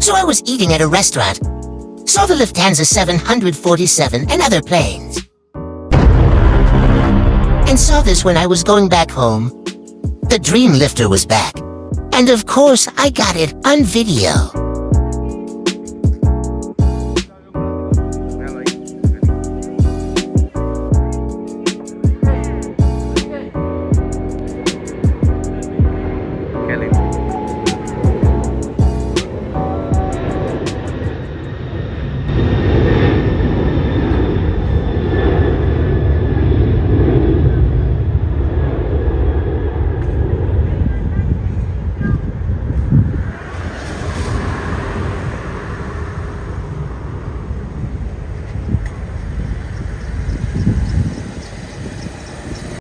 So I was eating at a restaurant, saw the Lufthansa 747 and other planes, and saw this when I was going back home. The dream lifter was back, and of course I got it on video. Kelly.